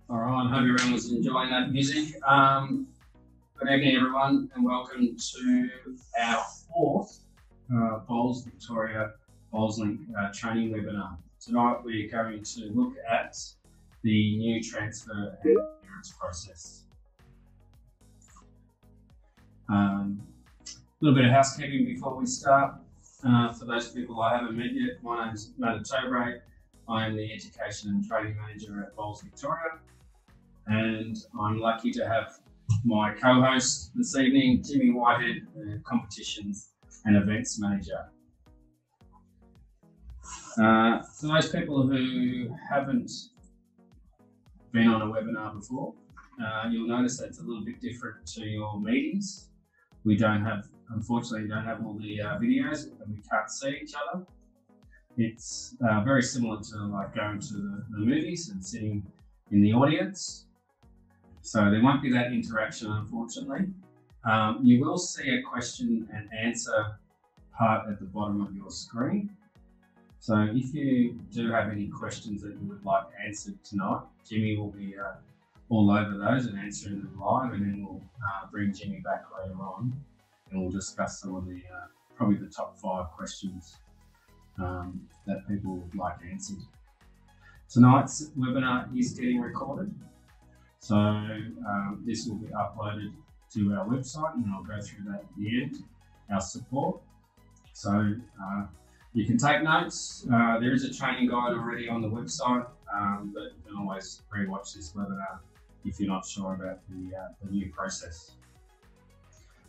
All right, I hope everyone was enjoying that music. Good evening, everyone, and welcome to our fourth Bowls Victoria BowlsLink training webinar. Tonight we're going to look at the new transfer and clearance process. A little bit of housekeeping before we start. For those people I haven't met yet, my name is Matt Ottobre. I am the Education and Training Manager at Bowls Victoria, and I'm lucky to have my co-host this evening, Jimmy Whitehead, the Competitions and Events Manager. For those people who haven't been on a webinar before, you'll notice that it's a little bit different to your meetings. Unfortunately, don't have all the videos and we can't see each other. It's very similar to like going to the movies and sitting in the audience. So there won't be that interaction, unfortunately. You will see a question and answer part at the bottom of your screen. So if you do have any questions that you would like answered tonight, Jimmy will be all over those and answering them live, and then we'll bring Jimmy back later on and we'll discuss some of the probably the top 5 questions that people would like answered. Tonight's webinar is getting recorded, so this will be uploaded to our website, and I'll go through that at the end, our support. So you can take notes. There is a training guide already on the website, but you can always re-watch this webinar if you're not sure about the new process.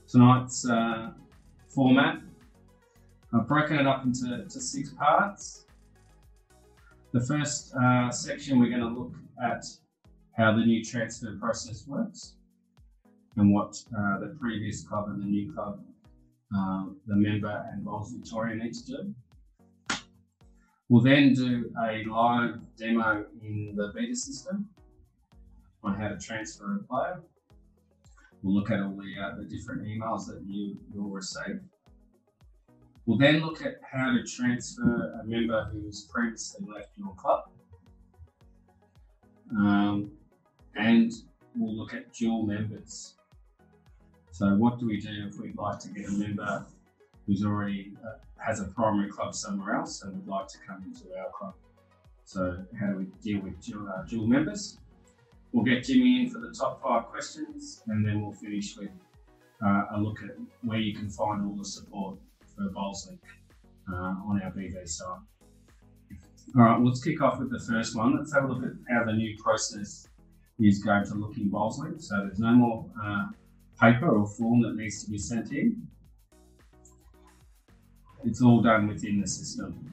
Tonight's format, I've broken it up into 6 parts. The first section, we're going to look at how the new transfer process works and what the previous club and the new club, the member and Bowls Victoria need to do. We'll then do a live demo in the beta system on how to transfer a player. We'll look at all the different emails that you will receive. We'll then look at how to transfer a member who's previously left your club. And we'll look at dual members. So what do we do if we'd like to get a member who's already has a primary club somewhere else and would like to come into our club? So how do we deal with dual members? We'll get Jimmy in for the top 5 questions, and then we'll finish with a look at where you can find all the support for BowlsLink on our BV site. All right, let's kick off with the first one. Let's have a look at how the new process is going to look in BowlsLink. So there's no more paper or form that needs to be sent in. It's all done within the system.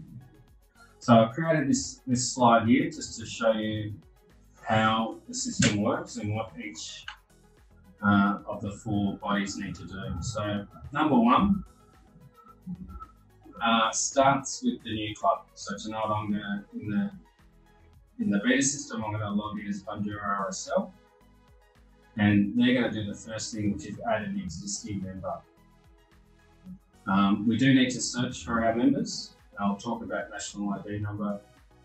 So I've created this slide here just to show you how the system works and what each of the 4 bodies need to do. So number 1 starts with the new club. So tonight I'm going to, in the beta system, I'm going to log in as Bundoora RSL, and they're going to do the first thing, which is add an existing member. We do need to search for our members. I'll talk about national ID number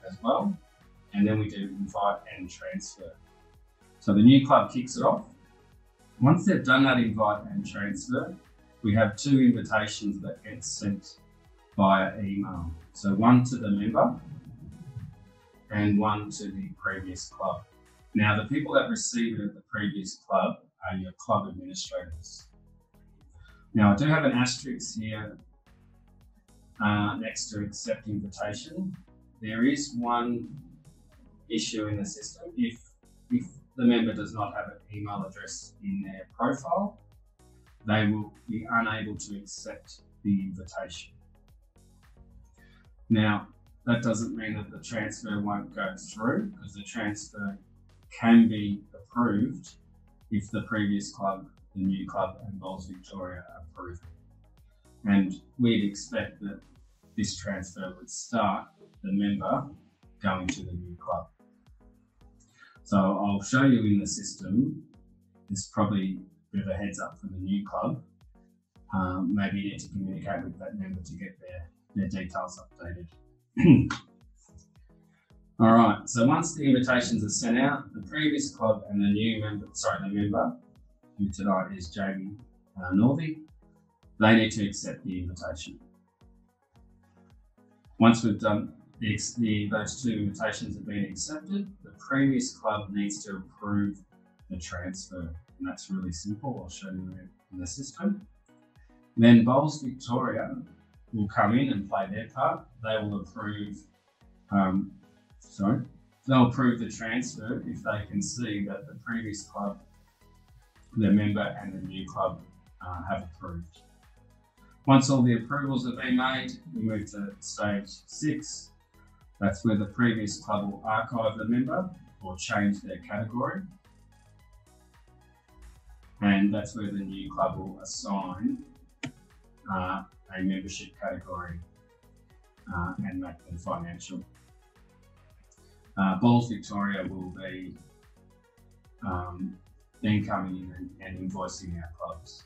as well. And then we do invite and transfer. So the new club kicks it off. Once they've done that invite and transfer, we have 2 invitations that get sent via email. So one to the member and one to the previous club. Now the people that receive it at the previous club are your club administrators. Now I do have an asterisk here next to accept invitation. There is one issue in the system. If the member does not have an email address in their profile, they will be unable to accept the invitation. Now, that doesn't mean that the transfer won't go through, because the transfer can be approved if the previous club, the new club and Bowls Victoria approve it. And we'd expect that this transfer would start with the member going to the new club. So I'll show you in the system. It's probably a bit of a heads up for the new club. Maybe you need to communicate with that member to get their details updated. All right, so once the invitations are sent out, the previous club and the member, who tonight is Jamie Northey, they need to accept the invitation. Once we've done those two invitations have been accepted, the previous club needs to approve the transfer, and that's really simple. I'll show you in the system. Then Bowls Victoria will come in and play their part. They will approve. They'll approve the transfer if they can see that the previous club, the member and the new club have approved. Once all the approvals have been made, we move to stage 6. That's where the previous club will archive the member or change their category. And that's where the new club will assign a membership category and make them financial. Bowls Victoria will be then coming in and invoicing our clubs.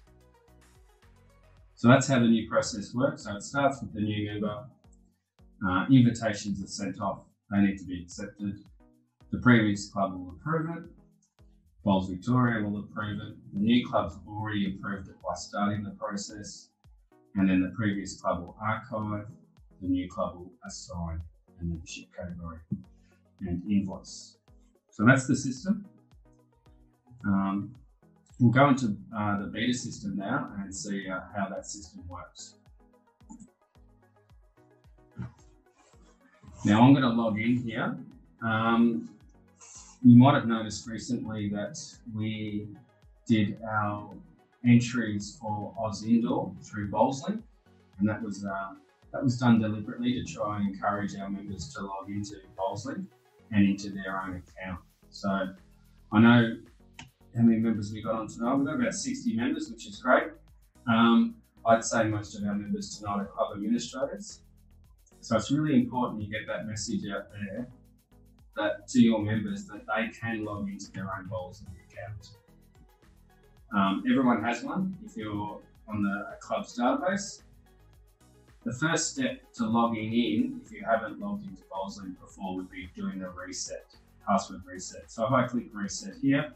So that's how the new process works. So it starts with the new member. Invitations are sent off. They need to be accepted. The previous club will approve it. Bowls Victoria will approve it. The new club's already approved it by starting the process. And then the previous club will archive. The new club will assign a membership category and invoice. So that's the system. We'll go into the beta system now and see how that system works. Now I'm going to log in here. You might have noticed recently that we did our entries for Oz Indoor through BowlsLink, and that was done deliberately to try and encourage our members to log into BowlsLink and into their own account. So I know how many members we got on tonight. We've got about 60 members, which is great. I'd say most of our members tonight are club administrators. So it's really important you get that message out there that to your members that they can log into their own BowlsLink account. Everyone has one if you're on the club's database. The first step to logging in, if you haven't logged into BowlsLink before, would be doing a reset, password reset. So if I click reset here,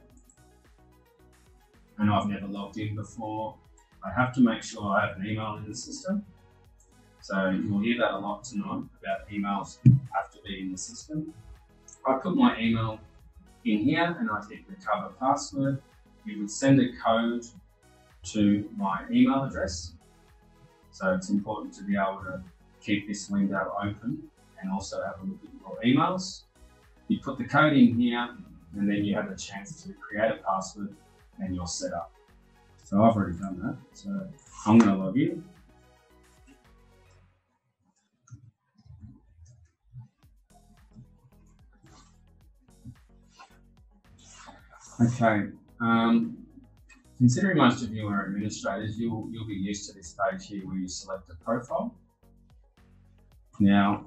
and I've never logged in before, I have to make sure I have an email in the system. So you'll hear that a lot tonight about emails have to be in the system. I put my email in here and I hit recover password. It would send a code to my email address. So it's important to be able to keep this window open and also have a look at your emails. You put the code in here and then you have a chance to create a password and you're set up. So I've already done that. So I'm going to log in. Okay. Considering most of you are administrators, you'll be used to this page here where you select a profile. Now,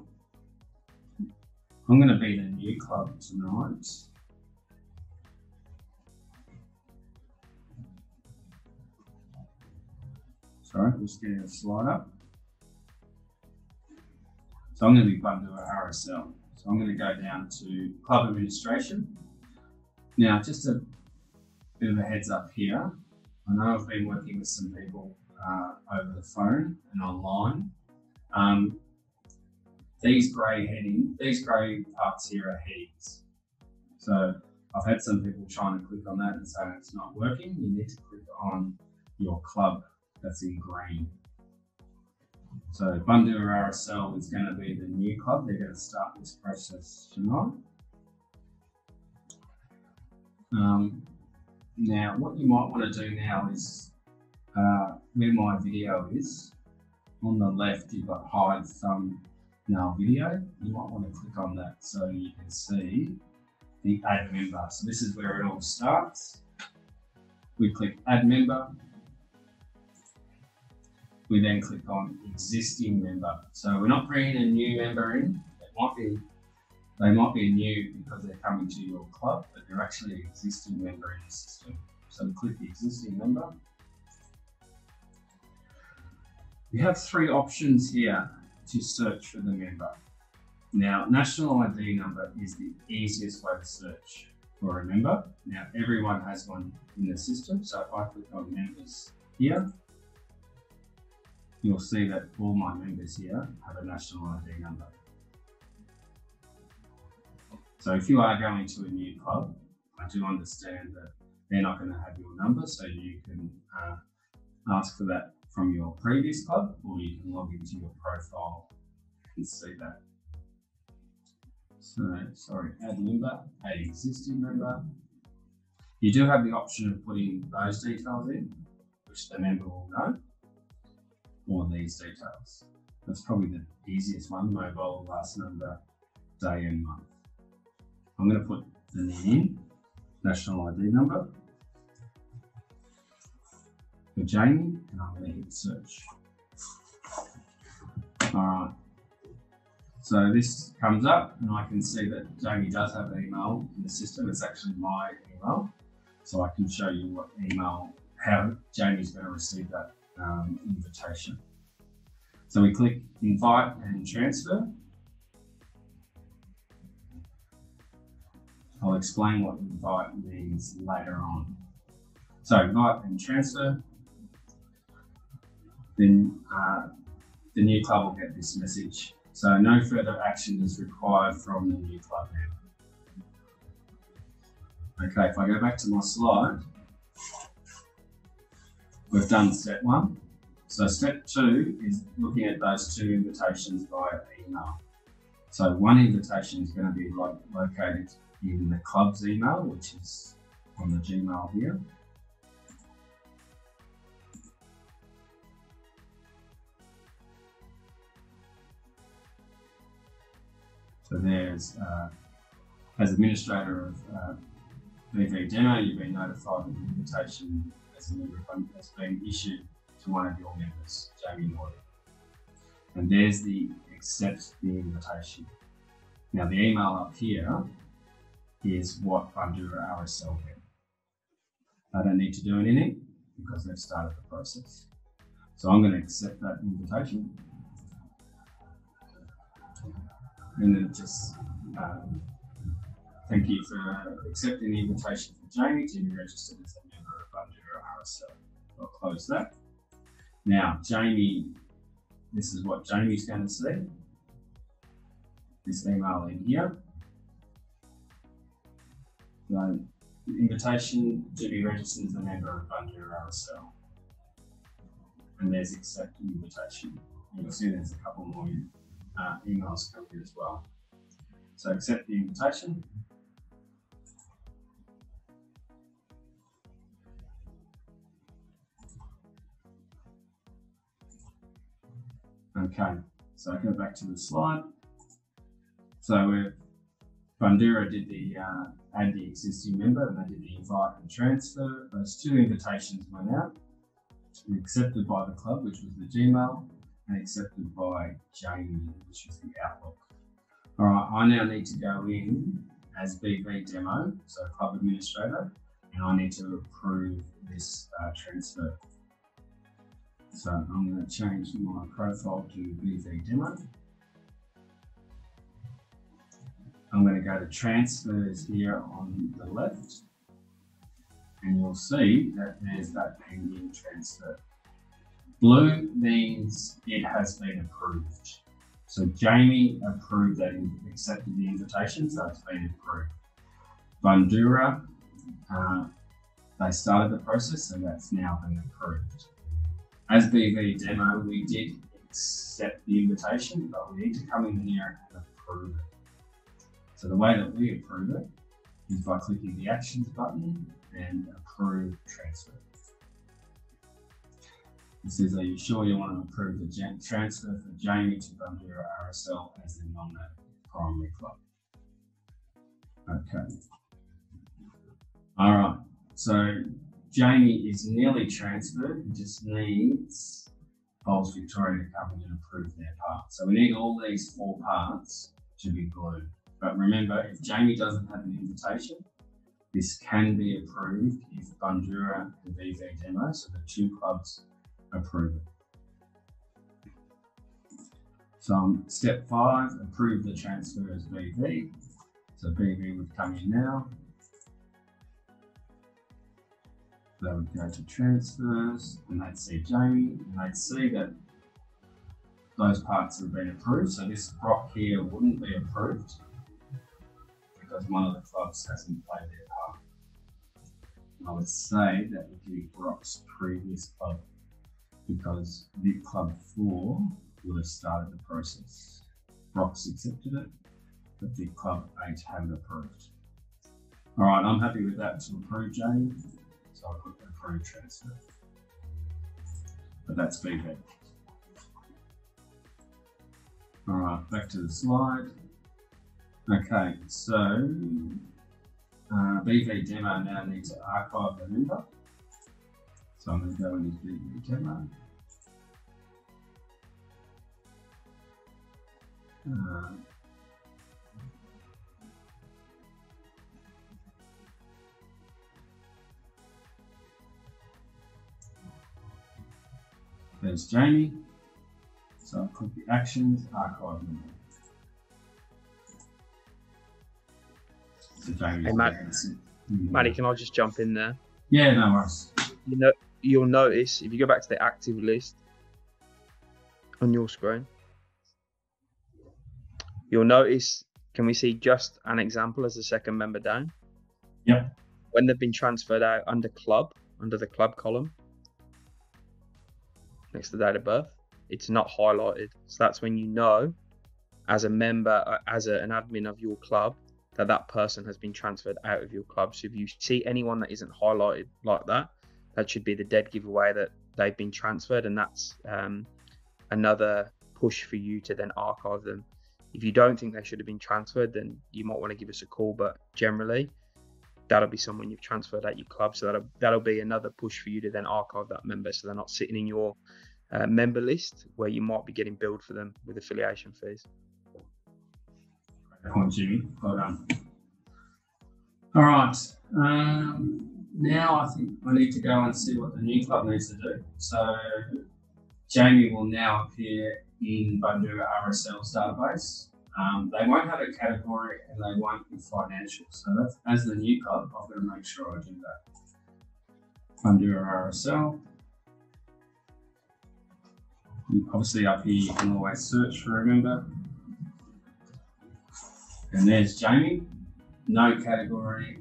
I'm going to be the new club tonight. Sorry, just getting a slide up. So I'm going to be Bundoora RSL. So I'm going to go down to club administration. Now, just a bit of a heads up here. I know I've been working with some people over the phone and online. These grey parts here are headings. So I've had some people trying to click on that and say it's not working. You need to click on your club that's in green. So Bundoora RSL is going to be the new club. They're going to start this process tonight. Now, what you might want to do now is, where my video is, on the left you've got hide thumbnail video. You might want to click on that so you can see the add member. So this is where it all starts. We click add member. We then click on existing member. So we're not bringing a new member in. They might be new because they're coming to your club, but they're actually an existing member in the system. So we click the existing member. We have 3 options here to search for the member. Now, national ID number is the easiest way to search for a member. Now, everyone has one in the system. So if I click on members here, you'll see that all my members here have a national ID number. So if you are going to a new club, I do understand that they're not going to have your number, so you can ask for that from your previous club, or you can log into your profile and see that. So, sorry, add member, add existing member. You do have the option of putting those details in, which the member will know, or these details. That's probably the easiest one: mobile, last number, day and month. I'm going to put the name, national ID number for Jamie, and I'm going to hit search. All right. So this comes up, and I can see that Jamie does have an email in the system. It's actually my email, so I can show you what email, how Jamie's going to receive that invitation. So we click invite and transfer. I'll explain what invite means later on. So invite and transfer, then the new club will get this message. So no further action is required from the new club now. Okay, if I go back to my slide, we've done step 1. So step 2 is looking at those 2 invitations via email. So one invitation is going to be located in the club's email, which is on the Gmail here. So there's, as administrator of BV Demo, you've been notified that the invitation as a member has been issued to one of your members, Jamie Norton. And there's the accept the invitation. Now the email up here is what Bandura RSL get. I don't need to do anything because they've started the process. So I'm going to accept that invitation. And then just thank you for accepting the invitation for Jamie to be registered as a member of Bandura RSL. I'll close that. Now, Jamie, this is what Jamie's going to see. This email in here. So, the invitation to be registered as a member of Bandura RSL. And there's accept the invitation. You'll see there's a couple more emails coming as well. So accept the invitation. Okay, so I go back to the slide. So Bandura did the add the existing member, and they did the invite and transfer. Those 2 invitations went out, accepted by the club, which was the Gmail, and accepted by Jamie, which is the Outlook. All right, I now need to go in as BV Demo, so club administrator, and I need to approve this transfer. So I'm going to change my profile to BV Demo. I'm going to go to transfers here on the left, and you'll see that there's that pending transfer. Blue means it has been approved. So Jamie approved that, accepted the invitation, so it's been approved. Bandura, they started the process, so that's now been approved. As BV Demo, we did accept the invitation, but we need to come in here and approve it. So the way that we approve it is by clicking the Actions button and Approve Transfer. It says, are you sure you want to approve the transfer for Jamie to Bandura RSL as the nominated primary club? Okay. All right. So Jamie is nearly transferred. He just needs Bowls Victoria to come in and approve their part. So we need all these 4 parts to be glued. But remember, if Jamie doesn't have an invitation, this can be approved if Bandura and BV Demo, so the 2 clubs, approve it. So step 5, approve the transfer as BV. So BV would come in now. They would go to transfers, and they'd see Jamie, and they'd see that those parts have been approved. So this Brock here wouldn't be approved because one of the clubs hasn't played their part. And I would say that would be Brock's previous club, because Vic Club 4 would have started the process. Brock's accepted it, but Vic Club 8 haven't approved. All right, I'm happy with that to approve, Jamie. So I'll put approve transfer. But that's BV. All right, back to the slide. Okay, so BV demo now needs to archive the member. So I'm going to go in his BV demo. There's Jamie. So I'll click the actions, archive member. So hey Matt, Matty, can I just jump in there? Yeah, no worries. You'll notice if you go back to the active list on your screen, you'll notice, can we see just an example as the second member down? Yep. When they've been transferred out under club, under the club column, next to date of birth, it's not highlighted. So that's when you know, as a member, as an admin of your club, that person has been transferred out of your club. So if you see anyone that isn't highlighted like that, that should be the dead giveaway that they've been transferred, and that's another push for you to then archive them. If you don't think they should have been transferred, then you might want to give us a call, but generally that'll be someone you've transferred at your club. So that'll be another push for you to then archive that member, so they're not sitting in your member list where you might be getting billed for them with affiliation fees. Great point, Jimmy. Well done. All right. Now I think I need to go and see what the new club needs to do. So Jamie will now appear in Bandura RSL's database. They won't have a category and they won't be financial. So that's, as the new club, I've got to make sure I do that. Bandura RSL. Obviously up here you can always search for a member. And there's Jamie, no category,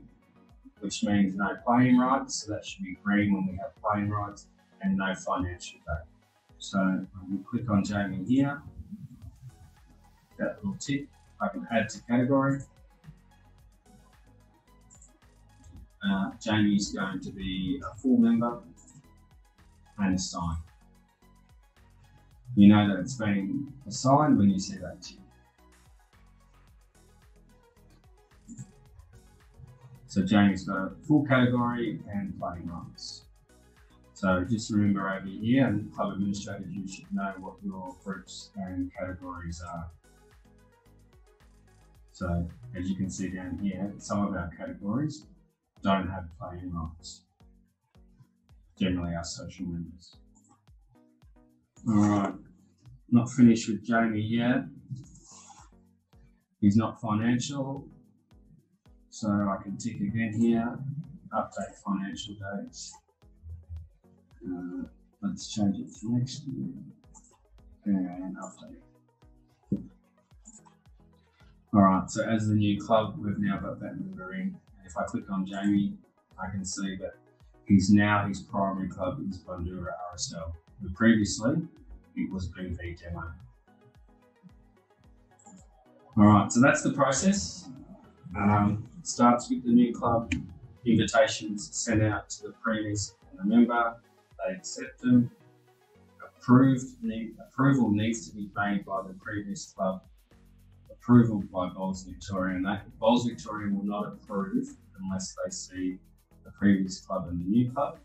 which means no playing rights. So that should be green when we have playing rights, and no financial data. So when we click on Jamie here, that little tick, I can add to category. Jamie is going to be a full member and assigned. You know that it's been assigned when you see that tick. So Jamie's got a full category and playing rights. So just remember over here, and club administrators, you should know what your groups and categories are. So as you can see down here, some of our categories don't have playing rights. Generally our social members. All right, not finished with Jamie yet. He's not financial. So I can tick again here, update financial dates. Let's change it to next year and update. All right, so as the new club, we've now got that member in. And if I click on Jamie, I can see that his primary club is Bandura RSL. But previously, it was BV Demo. All right, so that's the process. It starts with the new club, invitations sent out to the previous and the member, they accept them, approval needs to be made by the previous club, approval by Bowls Victoria, and that Bowls Victoria will not approve unless they see the previous club and the new club,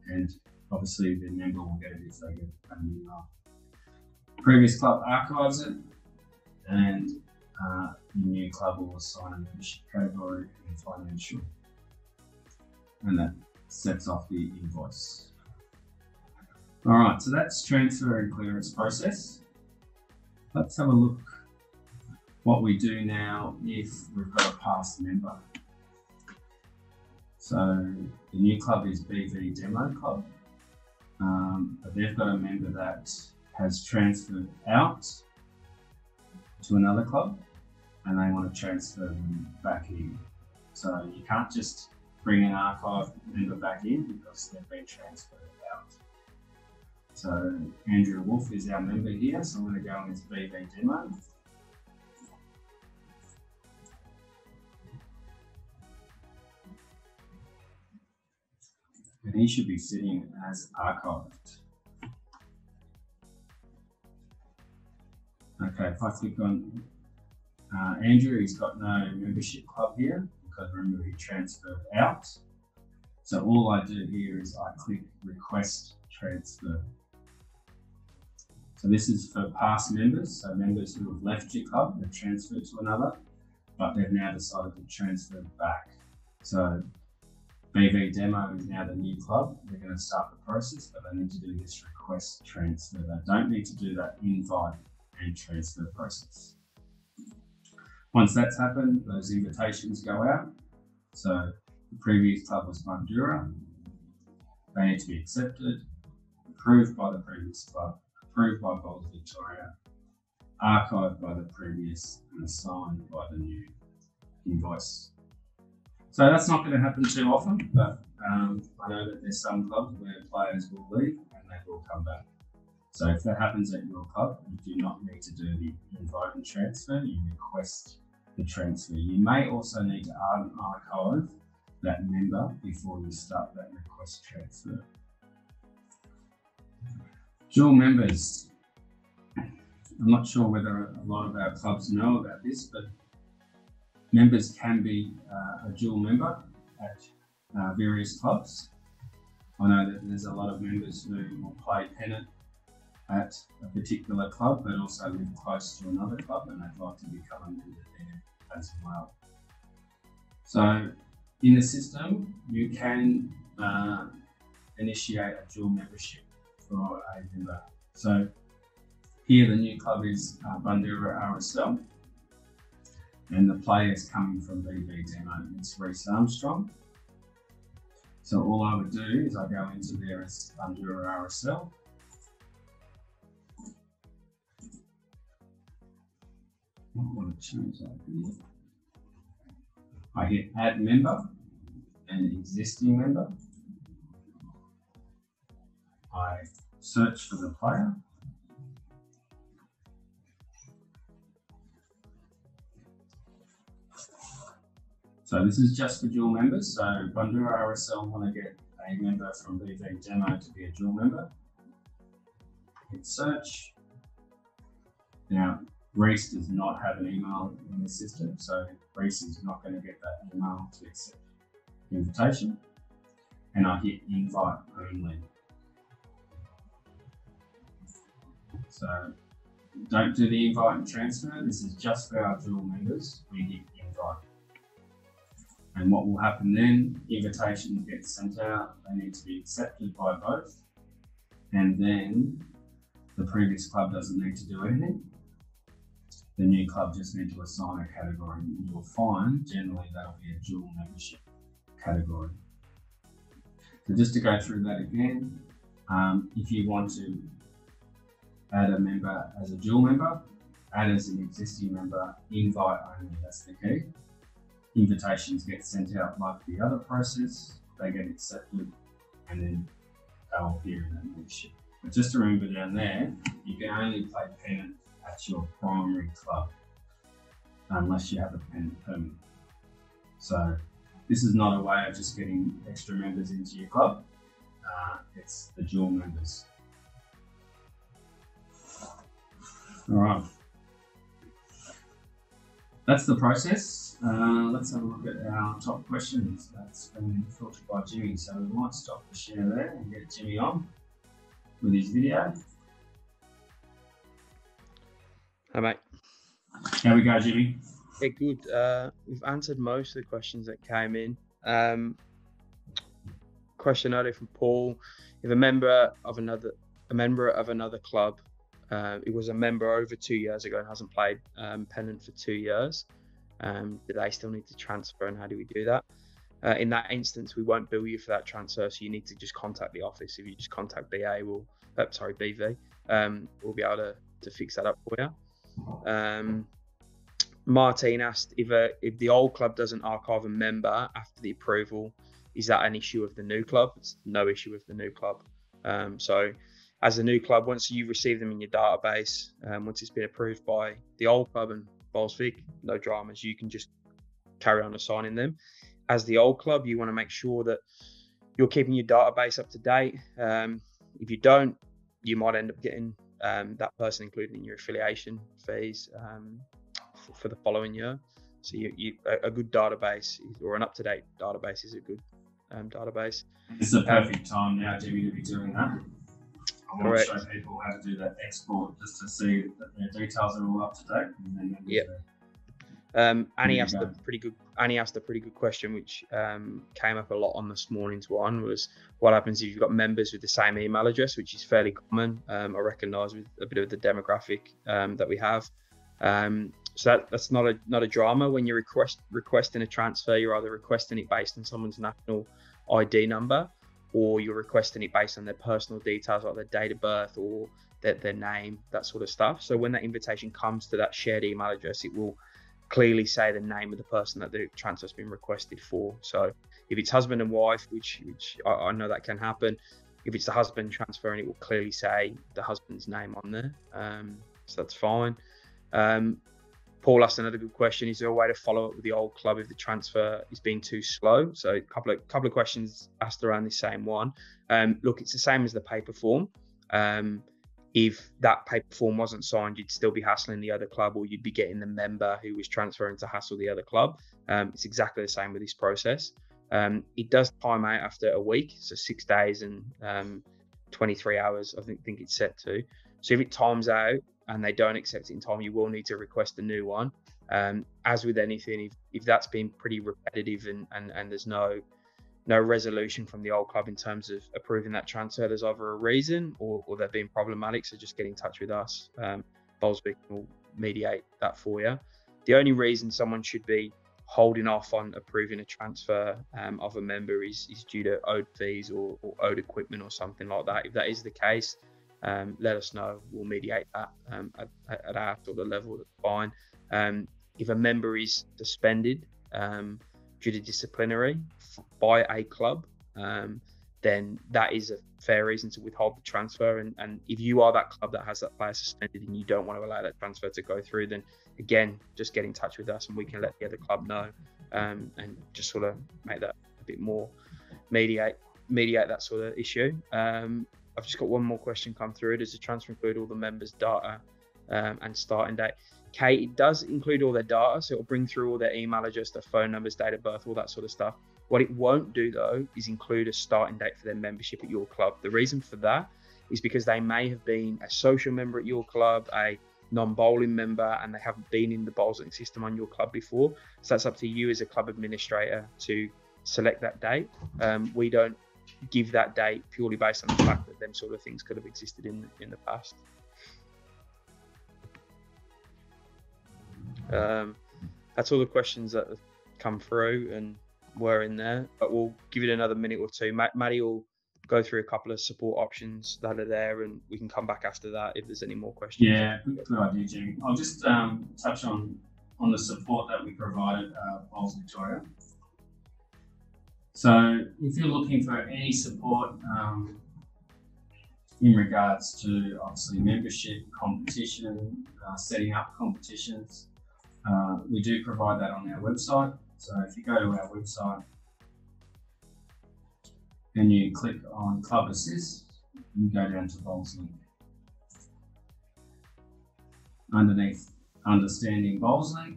and obviously the member will get it if they get a new club. Previous club archives it, and the new club will assign a membership category and financial, and that sets off the invoice. All right, so that's transfer and clearance process. Let's have a look what we do now if we've got a past member. So the new club is BV Demo Club, but they've got a member that has transferred out to another club and they want to transfer them back in. So you can't just bring an archive member back in because they've been transferred out. So Andrew Wolf is our member here, so I'm going to go on his BV demo. And he should be sitting as archived. Okay, if I click on Andrew, he's got no membership club here because remember he transferred out. So all I do here is I click request transfer. So this is for past members, so members who have left your club, they've transferred to another, but they've now decided to transfer back. So BV Demo is now the new club. They're going to start the process, but they need to do this request transfer. They don't need to do that invite and transfer process. Once that's happened, those invitations go out. So the previous club was Bandura. They need to be accepted, approved by the previous club, approved by Bowls Victoria, archived by the previous, and assigned by the new invoice. So that's not going to happen too often, but I know that there's some clubs where players will leave and they will come back. So if that happens at your club, you do not need to do the invite and transfer, you request the transfer. You may also need to archive that member before you start that request transfer. Dual members. I'm not sure whether a lot of our clubs know about this, but members can be a dual member at various clubs. I know that there's a lot of members who will play pennant at a particular club, but also live close to another club and they'd like to become a member there as well. So in the system, you can initiate a dual membership for a member. So here the new club is Bandura RSL. And the players coming from BV Demo, it's Reece Armstrong. So all I would do is I go into there as Bandura RSL. I want to change that here. I hit add member and existing member. I search for the player. So this is just for dual members. So Bandura RSL want to get a member from BV Demo to be a dual member. Hit search. Now, Reece does not have an email in the system, so Reece is not going to get that email to accept the invitation. And I hit invite only. So don't do the invite and transfer. This is just for our dual members. We hit invite. And what will happen then, invitations get sent out, they need to be accepted by both, and then the previous club doesn't need to do anything. The new club just need to assign a category, and you'll find generally that'll be a dual membership category. So just to go through that again, if you want to add a member as a dual member, add as an existing member, invite only, that's the key. Invitations get sent out like the other process, they get accepted, and then they'll appear in that membership. But just to remember down there, you can only play pennant at your primary club unless you have a pennant permit. So this is not a way of just getting extra members into your club, it's the dual members. All right. That's the process. Let's have a look at our top questions. That's been filtered by Jimmy. So we might stop the share there and get Jimmy on with his video. Hi, mate. How we go, Jimmy? Yeah, good. We've answered most of the questions that came in. Question earlier from Paul: if a member of another club it was a member over 2 years ago and hasn't played Pennant for 2 years, do they still need to transfer, and how do we do that? In that instance, we won't bill you for that transfer, so you need to just contact the office. If you just contact BV, we'll be able to fix that up for you. Martin asked if the old club doesn't archive a member after the approval, is that an issue of the new club? It's no issue with the new club. So as a new club, once you receive them in your database, once it's been approved by the old club and BowlsLink, no dramas, you can just carry on assigning them. As the old club, you want to make sure that you're keeping your database up to date. If you don't, you might end up getting that person included in your affiliation fees for the following year. So a good database or an up-to-date database is a good database. It's the perfect time now, Jimmy, to be doing that. I want to show people how to do that export just to see that their details are all up to date. Yeah. Annie asked a pretty good question, which came up a lot on this morning's one, was what happens if you've got members with the same email address, which is fairly common. I recognise with a bit of the demographic that we have. So that's not a drama. When you're requesting a transfer, you're either requesting it based on someone's national ID number, or you're requesting it based on their personal details, like their date of birth or their name, that sort of stuff. So when that invitation comes to that shared email address, it will clearly say the name of the person that the transfer's been requested for. So if it's husband and wife, which I know that can happen, if it's the husband transferring, it will clearly say the husband's name on there. So that's fine. Paul asked another good question. Is there a way to follow up with the old club if the transfer is being too slow? So a couple of questions asked around the same one. Look, it's the same as the paper form. If that paper form wasn't signed, you'd still be hassling the other club, or you'd be getting the member who was transferring to hassle the other club. It's exactly the same with this process. It does time out after a week, so 6 days and 23 hours, I think it's set to. So if it times out and they don't accept it in time, you will need to request a new one. As with anything, if that's been pretty repetitive and there's no resolution from the old club in terms of approving that transfer, there's either a reason or they're being problematic. So just get in touch with us. BowlsLink will mediate that for you. The only reason someone should be holding off on approving a transfer of a member is due to owed fees or owed equipment or something like that. If that is the case, let us know. We'll mediate that at our sort of level. That's fine. If a member is suspended due to disciplinary by a club, then that is a fair reason to withhold the transfer. And if you are that club that has that player suspended and you don't want to allow that transfer to go through, then again, just get in touch with us and we can let the other club know, and just sort of make that a bit more, mediate that sort of issue. I've just got one more question come through. Does the transfer include all the members' data and starting date? Kate, it does include all their data, so it'll bring through all their email address, their phone numbers, date of birth, all that sort of stuff. What it won't do, though, is include a starting date for their membership at your club. The reason for that is because they may have been a social member at your club, a non-bowling member, and they haven't been in the BowlsLink system on your club before. So that's up to you as a club administrator to select that date. We don't give that date purely based on the fact that them sort of things could have existed in the past. That's all the questions that have come through and were in there, but we'll give it another minute or two. Maddie will go through a couple of support options that are there, and we can come back after that if there's any more questions. Yeah, good idea, Jimmy. I'll just touch on the support that we provided Bowls Victoria. So if you're looking for any support in regards to obviously membership, competition, setting up competitions, we do provide that on our website. So if you go to our website and you click on Club Assist, you go down to BowlsLink. Underneath Understanding BowlsLink,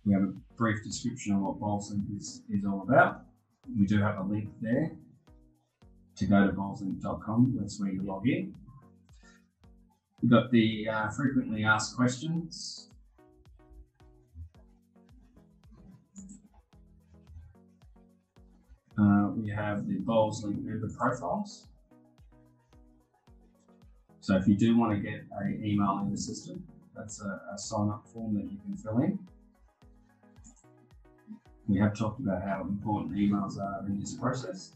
we have a brief description of what BowlsLink is all about. We do have a link there to go to bowlslink.com. That's where you log in. We've got the frequently asked questions. We have the BowlsLink member profiles. So if you do want to get an email in the system, that's a sign-up form that you can fill in. We have talked about how important emails are in this process.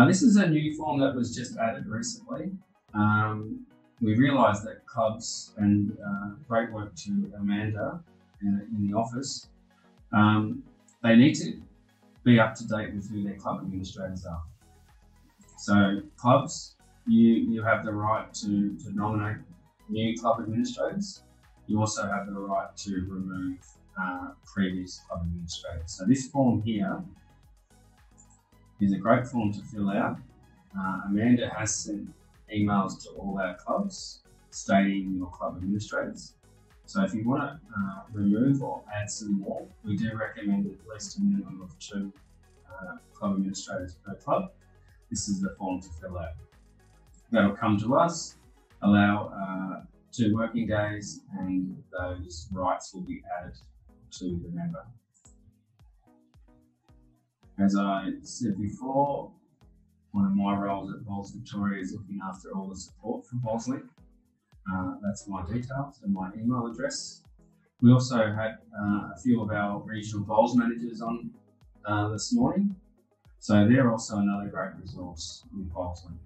This is a new form that was just added recently. We realised that clubs, and great work to Amanda in the office, they need to be up to date with who their club administrators are. So clubs, you have the right to nominate new club administrators. You also have the right to remove previous club administrators. So this form here is a great form to fill out. Amanda has sent emails to all our clubs stating your club administrators. So if you want to remove or add some more, we do recommend at least a minimum of 2 club administrators per club. This is the form to fill out. That'll come to us, allow 2 working days, and those rights will be added to the member. As I said before, one of my roles at Bowls Victoria is looking after all the support for BowlsLink. That's my details and my email address. We also had a few of our regional bowls managers on this morning. So they're also another great resource with BowlsLink.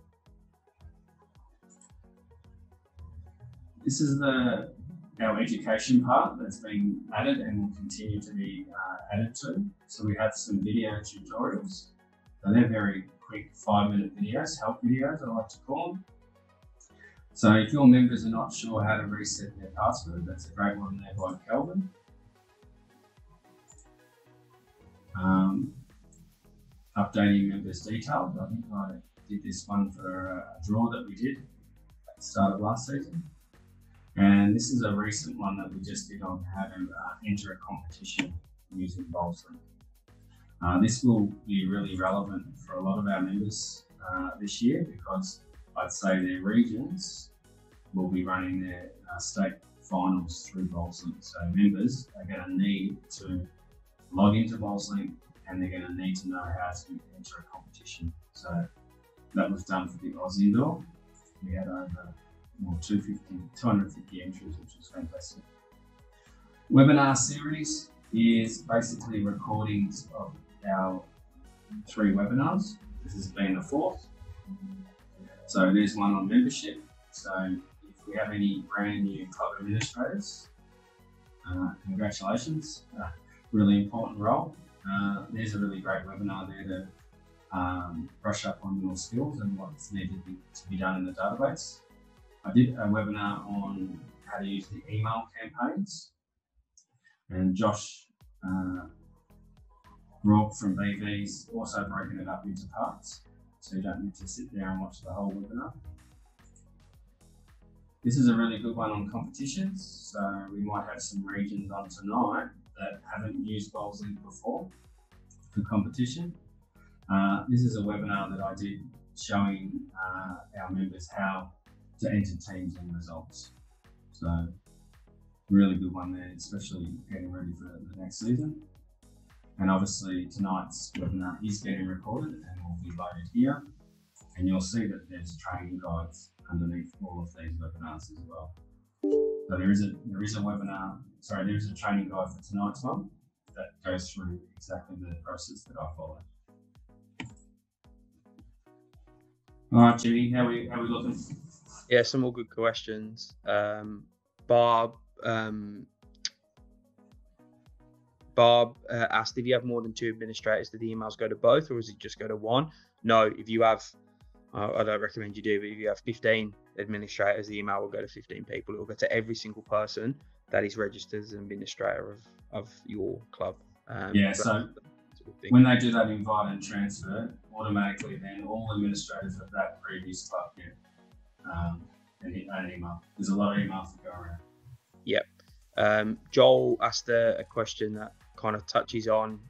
This is our education part that's been added and will continue to be added to. So we have some video tutorials. So they're very quick 5-minute videos, help videos I like to call them. So if your members are not sure how to reset their password, that's a great one there by Kelvin. Updating members' details. I think I did this one for a draw that we did at the start of last season. And this is a recent one that we just did on how to enter a competition using BowlsLink. This will be really relevant for a lot of our members this year, because I'd say their regions will be running their state finals through BowlsLink. So members are going to need to log into BowlsLink, and they're going to need to know how to enter a competition. So that was done for the Oz Indoor. We had over 250 entries, which was fantastic. Webinar series is basically recordings of our 3 webinars. This has been the 4th. So there's one on membership. So if we have any brand new club administrators, congratulations, really important role. There's a really great webinar there to brush up on your skills and what's needed to be done in the database. I did a webinar on how to use the email campaigns, and Josh Rob from BV's also broken it up into parts, so you don't need to sit there and watch the whole webinar. This is a really good one on competitions, so we might have some regions on tonight that haven't used BowlsLink before for competition. This is a webinar that I did showing our members how to enter teams and results. So really good one there, especially getting ready for the next season. And obviously tonight's webinar is getting recorded and will be loaded here. And you'll see that there's training guides underneath all of these webinars as well. So there is a webinar, sorry, there is a training guide for tonight's one that goes through exactly the process that I followed. All right, Jimmy, how we looking? Yeah, some more good questions. Bob asked, if you have more than 2 administrators, do the emails go to both, or does it just go to 1? No, if you have, I don't recommend you do, but if you have 15 administrators, the email will go to 15 people. It will go to every single person that is registered as an administrator of your club. Yeah, so when they do that invite and transfer, automatically then all administrators of that previous club get an email. There's a lot of emails to go around. Yep. Joel asked a question that kind of touches on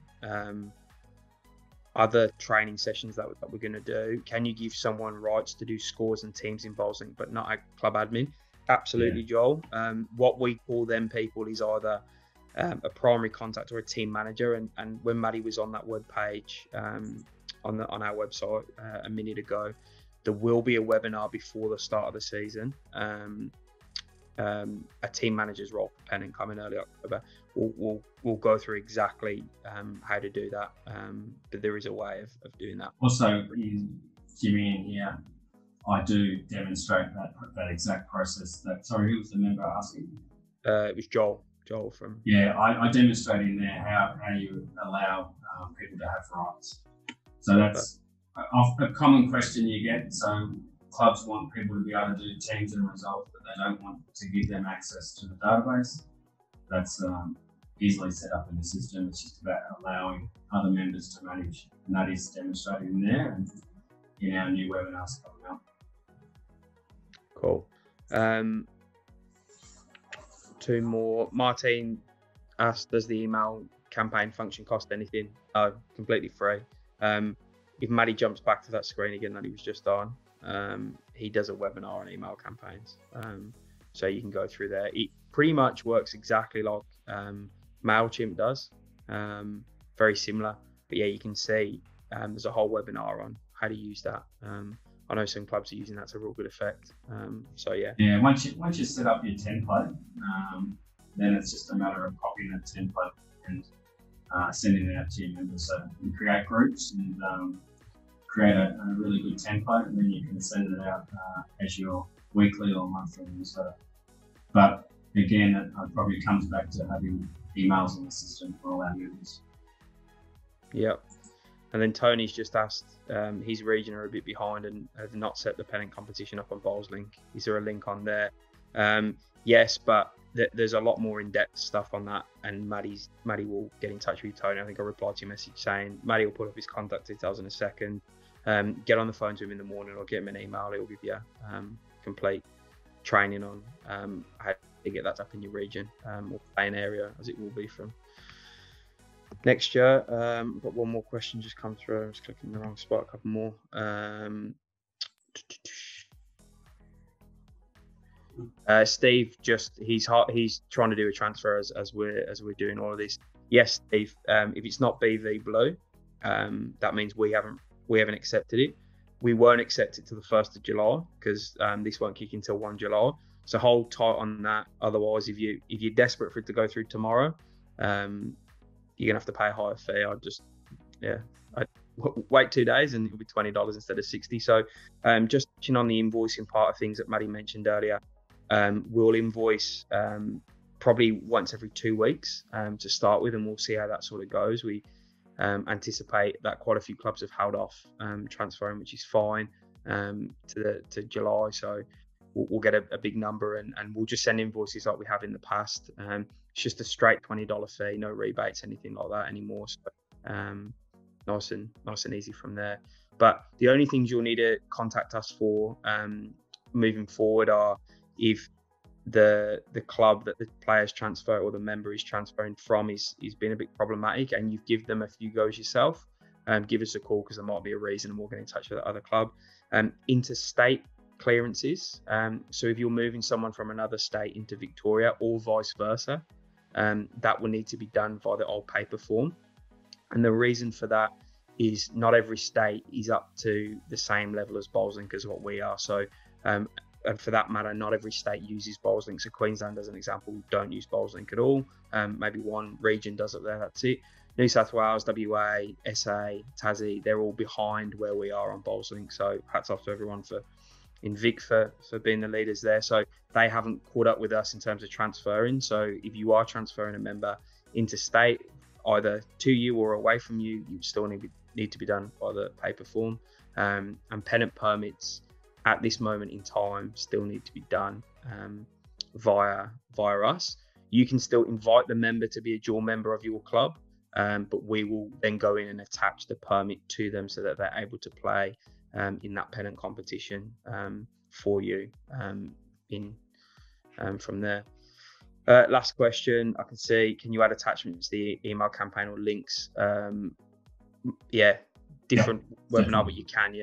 other training sessions that we're going to do. Can you give someone rights to do scores and teams in BowlsLink, but not a club admin? Absolutely, yeah. Joel. What we call them people is either a primary contact or a team manager. And when Maddie was on that web page on our website a minute ago, There will be a webinar before the start of the season. A team manager's role for Pennant coming early October. We'll go through exactly how to do that, but there is a way of doing that. Also, in Jimmy in here, I do demonstrate that exact process. Sorry, who was the member asking? It was Joel from. Yeah, I demonstrate in there how you allow people to have rights. So that's a common question you get. So clubs want people to be able to do teams and results, but they don't want to give them access to the database. That's easily set up in the system. It's just about allowing other members to manage, and that is demonstrated in there and in our new webinars coming up. Cool. Two more. Martin asked, does the email campaign function cost anything? No, completely free. If Maddie jumps back to that screen again that he was just on, he does a webinar on email campaigns. So you can go through there. It pretty much works exactly like MailChimp does. Very similar. But yeah, you can see there's a whole webinar on how to use that. I know some clubs are using that to real good effect. So yeah. Yeah, once you set up your template, then it's just a matter of copying that template and sending it out to your members. So you create groups and create a really good template, and then you can send it out as your weekly or monthly newsletter. But again, it probably comes back to having emails in the system for all our members. Yep. And then Tony's just asked, his region are a bit behind and have not set the pennant competition up on BowlsLink. Is there a link on there? Yes, but there's a lot more in-depth stuff on that, and Maddie will get in touch with you, Tony. I think I replied to your message saying Maddie will put up his contact details in a second. Get on the phone to him in the morning or get him an email. He'll give you complete training on how to get that up in your region or playing area, as it will be from next year. I've got one more question just come through. I was clicking the wrong spot. A couple more. Steve, he's trying to do a transfer as we're doing all of this. Yes, Steve. If it's not BV Blue, that means we haven't accepted it. We won't accept it till the 1st of July because this won't kick until 1 July. So hold tight on that. Otherwise, if you're desperate for it to go through tomorrow, you're gonna have to pay a higher fee. I'd wait 2 days and it'll be $20 instead of $60. So just touching on the invoicing part of things that Maddie mentioned earlier, we'll invoice probably once every 2 weeks to start with, and we'll see how that sort of goes. We anticipate that quite a few clubs have held off transferring, which is fine, to July. So we'll get a big number, and we'll just send invoices like we have in the past. It's just a straight $20 fee, no rebates, anything like that anymore. So nice and easy from there. But the only things you'll need to contact us for moving forward are if the club that the players transfer or the member is transferring from is been a bit problematic and you've given them a few goes yourself, give us a call because there might be a reason and we'll get in touch with the other club. Interstate clearances, so if you're moving someone from another state into Victoria or vice versa, that will need to be done via the old paper form. And the reason for that is not every state is up to the same level as BowlsLink as what we are. So and for that matter, not every state uses BowlsLink. So Queensland, as an example, don't use BowlsLink at all. Maybe one region does it there, that's it. New South Wales, WA, SA, Tassie, they're all behind where we are on BowlsLink. So hats off to everyone in Vic for being the leaders there. So they haven't caught up with us in terms of transferring. So if you are transferring a member interstate, either to you or away from you, you still need to be done by the paper form. And pennant permits at this moment in time still need to be done via us. You can still invite the member to be a dual member of your club, but we will then go in and attach the permit to them so that they're able to play in that pennant competition for you from there. Last question, I can see, can you add attachments to the email campaign or links? Different webinar, but you can,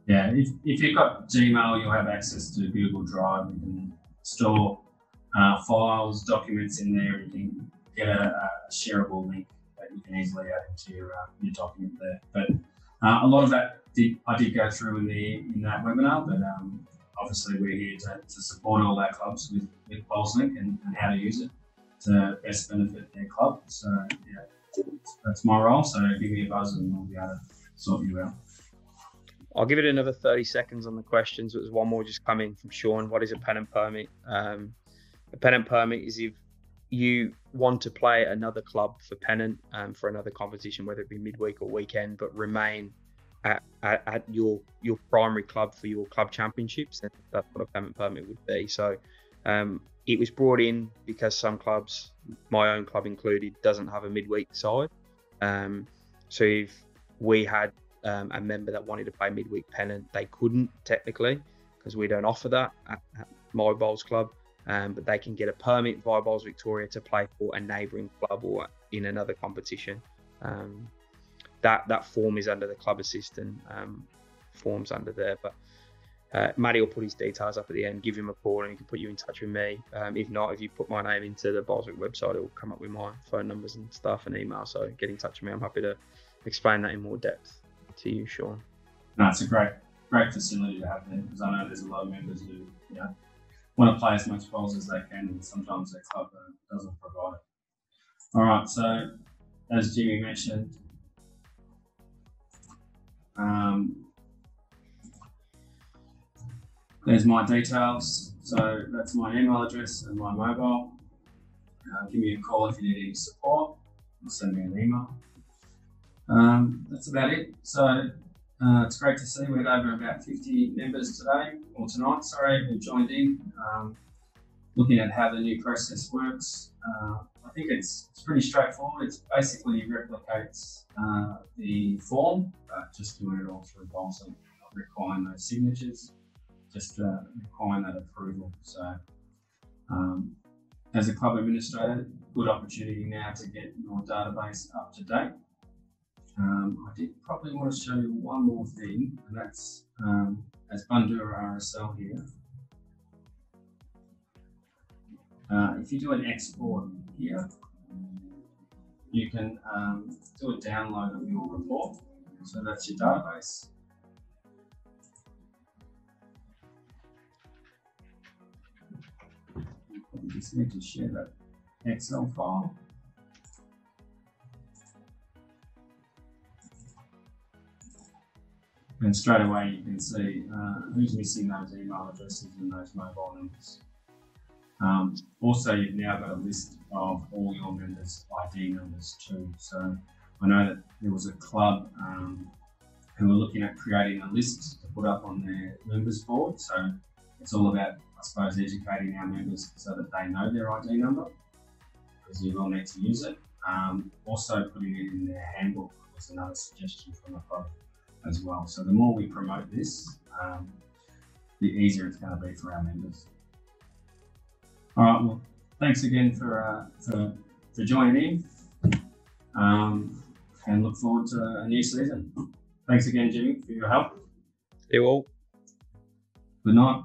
Yeah, if you've got Gmail, you'll have access to Google Drive. You can store files, documents in there. You can get a shareable link that you can easily add into your document there. But a lot of that did go through in that webinar, but obviously we're here to support all our clubs with BowlsLink and how to use it to best benefit their club. So yeah, that's my role. So give me a buzz and we'll be able to sort you out. I'll give it another 30 seconds on the questions. There's one more just come in from Sean. What is a pennant permit? A pennant permit is if you want to play another club for pennant for another competition, whether it be midweek or weekend, but remain at your primary club for your club championships, then that's what a pennant permit would be. So it was brought in because some clubs, my own club included, doesn't have a midweek side. So if we had a member that wanted to play midweek pennant, they couldn't technically, because we don't offer that at my Bowls club. But they can get a permit via Bowls Victoria to play for a neighbouring club or in another competition. That form is under the club assistant forms under there. But Matty will put his details up at the end. Give him a call and he can put you in touch with me. If not, if you put my name into the BowlsLink website, it will come up with my phone numbers and stuff and email. So get in touch with me. I'm happy to explain that in more depth to you, Sean. No, it's a great facility to have there, because I know there's a lot of members who want to play as much bowls as they can, and sometimes their club doesn't provide it. All right, so as Jimmy mentioned, there's my details. So that's my email address and my mobile. Give me a call if you need any support, or send me an email. That's about it. So it's great to see we had over about 50 members today, or tonight, sorry, who joined in, looking at how the new process works. I think it's pretty straightforward. It basically replicates the form, but just doing it all through BowlsLink, not requiring those signatures, just requiring that approval. So as a club administrator, good opportunity now to get your database up to date. I did probably want to show you one more thing, and that's as Bandura RSL here. If you do an export here, you can do a download of your report. So that's your database. You probably just need to share that Excel file. And straight away you can see who's missing those email addresses and those mobile numbers. Also, you've now got a list of all your members' ID numbers too. So I know that there was a club who were looking at creating a list to put up on their members board. So it's all about, I suppose, educating our members so that they know their ID number, because you will need to use it. Also putting it in their handbook was another suggestion from the club as well. So the more we promote this, the easier it's going to be for our members. All right, well, thanks again for joining in, and look forward to a new season. Thanks again, Jimmy, for your help. You all. Good night.